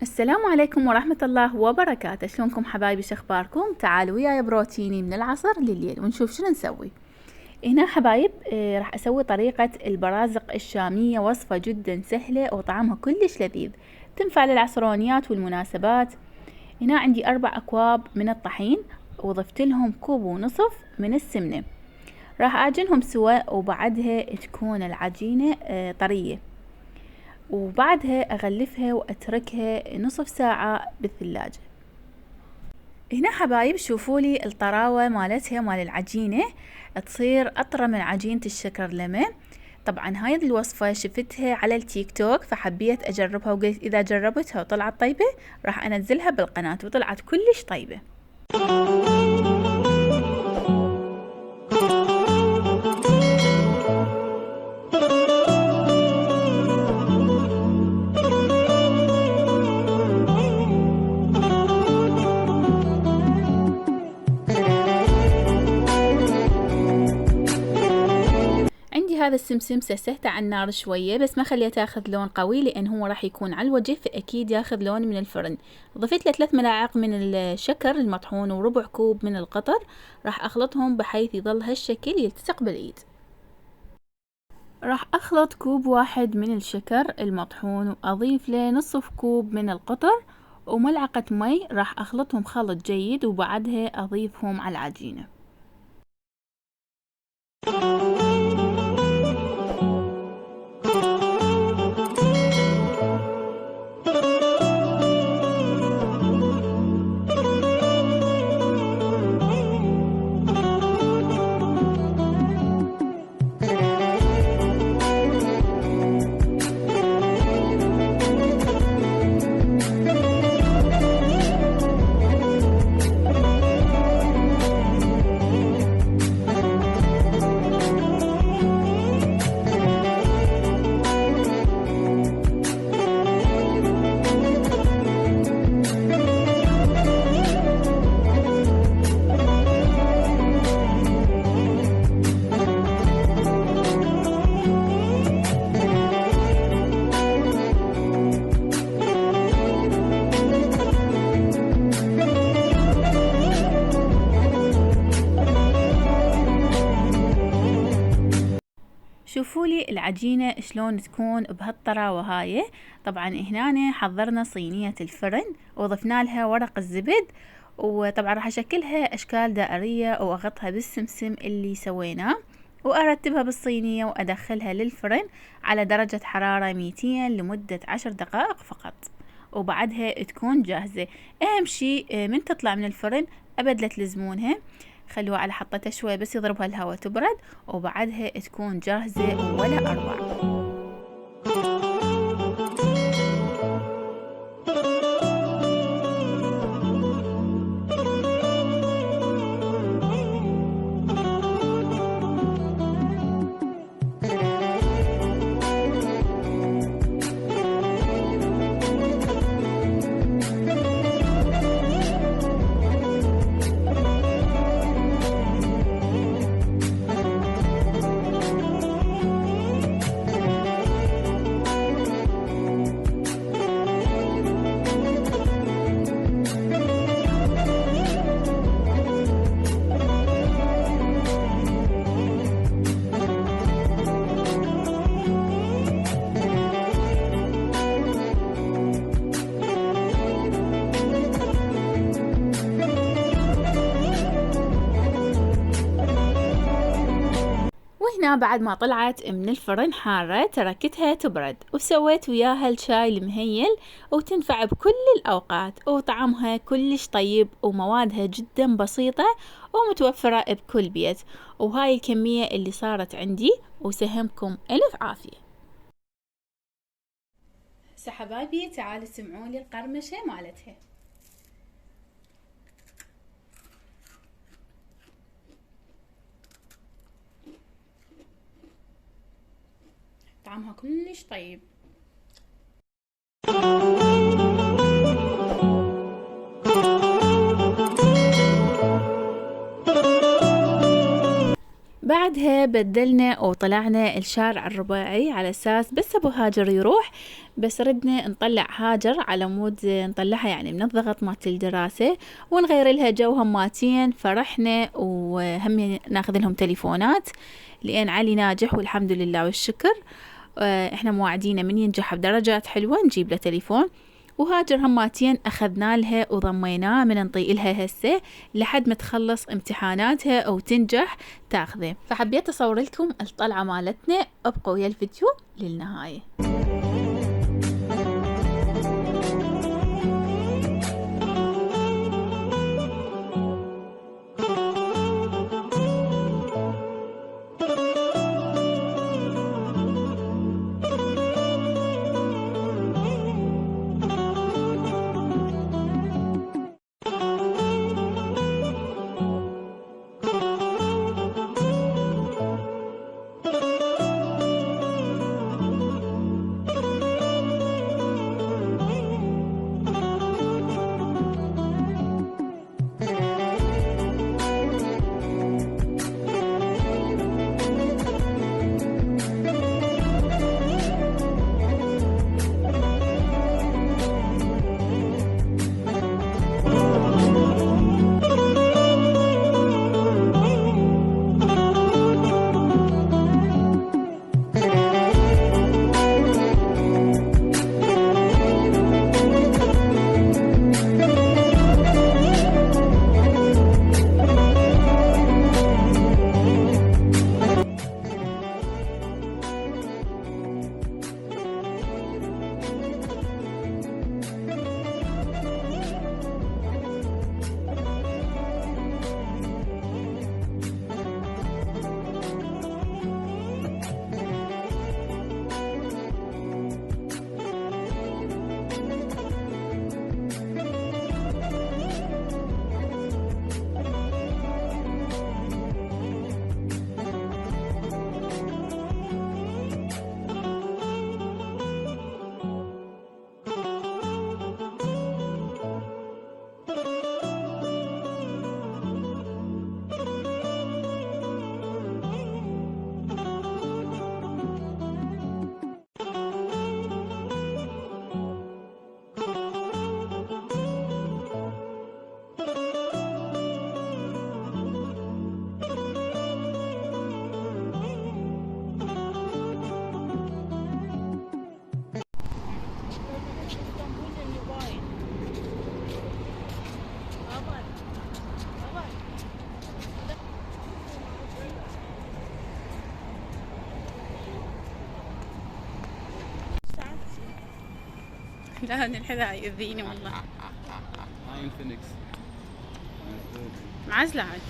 السلام عليكم ورحمة الله وبركاته. شلونكم حبايبي؟ شخباركم؟ تعالوا وياي بروتيني من العصر لليل ونشوف شنو نسوي. هنا حبايب راح اسوي طريقة البرازق الشامية، وصفة جدا سهلة وطعمها كلش لذيذ، تنفع للعصرونيات والمناسبات. هنا عندي 4 أكواب من الطحين، وضفت لهم 1.5 كوب من السمنة. راح اعجنهم سوا وبعدها تكون العجينة طرية، وبعدها اغلفها واتركها نصف ساعة بالثلاجة. هنا حبايب شوفولي الطراوة مالتها مال العجينة، تصير اطرى من عجينة الشكرلمة. طبعا هاي الوصفة شفتها على التيك توك فحبيت اجربها، وقلت اذا جربتها وطلعت طيبة راح انزلها بالقناة، وطلعت كلش طيبة. هذا السمسم سسهته على النار شوية، بس ما خليته ياخذ لون قوي لان هو راح يكون على الوجه، فاكيد ياخذ لون من الفرن. ضفت له 3 ملاعق من الشكر المطحون وربع كوب من القطر، راح اخلطهم بحيث يظل هالشكل يلتصق بالايد. راح اخلط 1 كوب من الشكر المطحون، واضيف له نصف كوب من القطر وملعقة مي، راح اخلطهم خلط جيد وبعدها اضيفهم على العجينة. شوفولي العجينة شلون تكون بهالطراوة هاي. طبعا هنا حضرنا صينية الفرن وضفنا لها ورق الزبد، وطبعا راح اشكلها اشكال دائرية واغطها بالسمسم اللي سويناه، وارتبها بالصينية وادخلها للفرن على درجة حرارة 200 لمدة 10 دقائق فقط، وبعدها تكون جاهزة. اهم شي من تطلع من الفرن ابد لا تلزمونها، خلوها على حطتها شوي بس يضربها الهواء تبرد، وبعدها تكون جاهزة ولا أروع. هنا بعد ما طلعت من الفرن حارة تركتها تبرد، وسويت وياها الشاي المهيل، وتنفع بكل الأوقات، وطعمها كلش طيب، وموادها جدا بسيطة ومتوفرة بكل بيت. وهاي الكمية اللي صارت عندي، وسهمكم ألف عافية. حبايبي تعالوا سمعوا لي القرمشة مالتها. طعمها كلش طيب. بعدها بدلنا وطلعنا الشارع الرباعي على أساس بس أبو هاجر يروح، بس ردنا نطلع هاجر على مود نطلعها يعني من الضغط مالت الدراسة ونغير لها جو هماتين. فرحنا وهم ناخذ لهم تليفونات لأن علي ناجح والحمد لله والشكر. احنا مواعدينه من ينجح بدرجات حلوة نجيب له تليفون، وهاجر هماتين أخذنا لها وضميناه من نطيق لها هسه لحد ما تخلص امتحاناتها أو تنجح تاخذه. فحبيت أصور لكم الطلعة مالتنا، ابقوا ويا الفيديو للنهاية. لا الحذاء يؤذيني والله. هاي انفينكس معزلة عاد.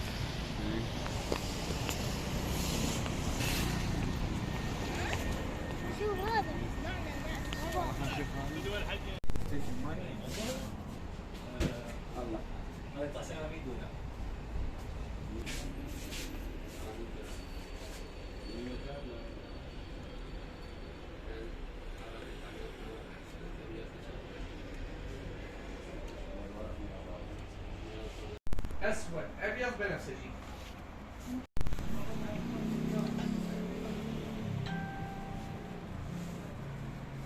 شو هذا؟ اسود ابيض بنفسجي.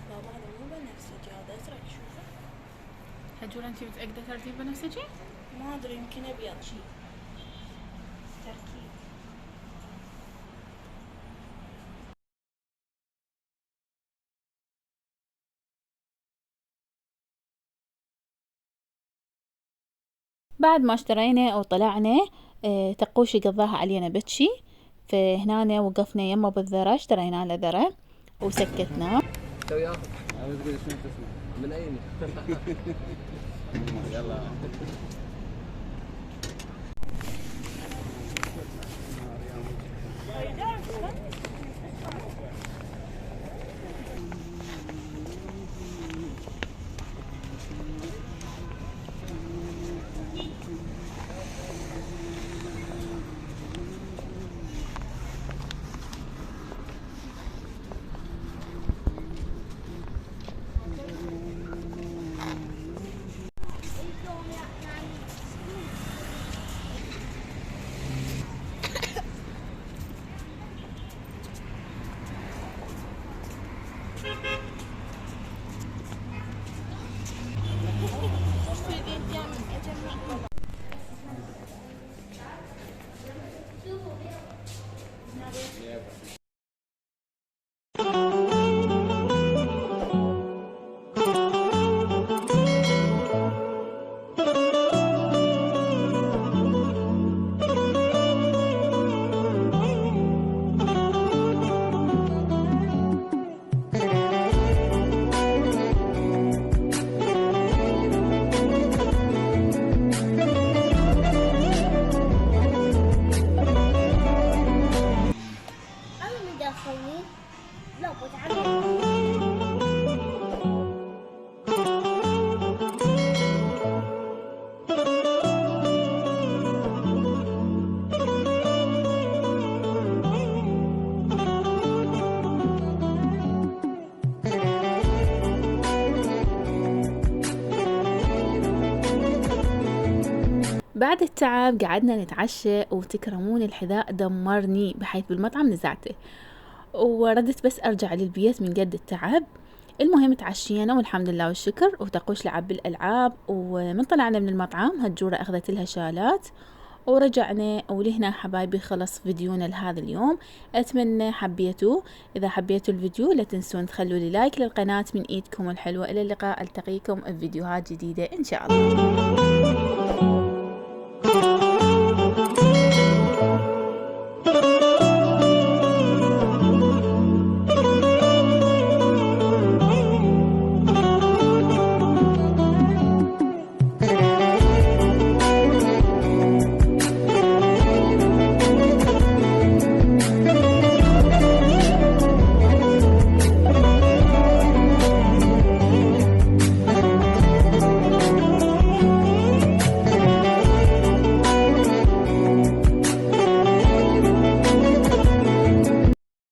بابا هذا مو بنفسجي، هذا ازرق. شوفه. هجولة انتي متأكدة ترتيب بنفسجي؟ ما ادري، يمكن ابيض شي تركيب. بعد ما اشترينا وطلعنا تقوشي قضاها علينا بتشي، فهنا وقفنا يمه بالذرة، اشترينا له ذرة وسكتناه. سوي اخر عاوز تقول شنو تسمع من اي يلا بعد التعب قعدنا نتعشى، وتكرمون الحذاء دمرني بحيث بالمطعم نزعته، وردت بس أرجع للبيت من قد التعب. المهم تعشينا والحمد لله والشكر، وتقوش لعب بالألعاب، ومن طلعنا من المطعم هالجورة أخذت لها شالات ورجعنا. ولهنا حبايبي خلص فيديونا لهذا اليوم. أتمنى حبيتوه. إذا حبيتوا الفيديو لا تنسون تخلوا لي لايك للقناة من إيدكم الحلوة. إلى اللقاء، ألتقيكم بفيديوهات جديدة إن شاء الله.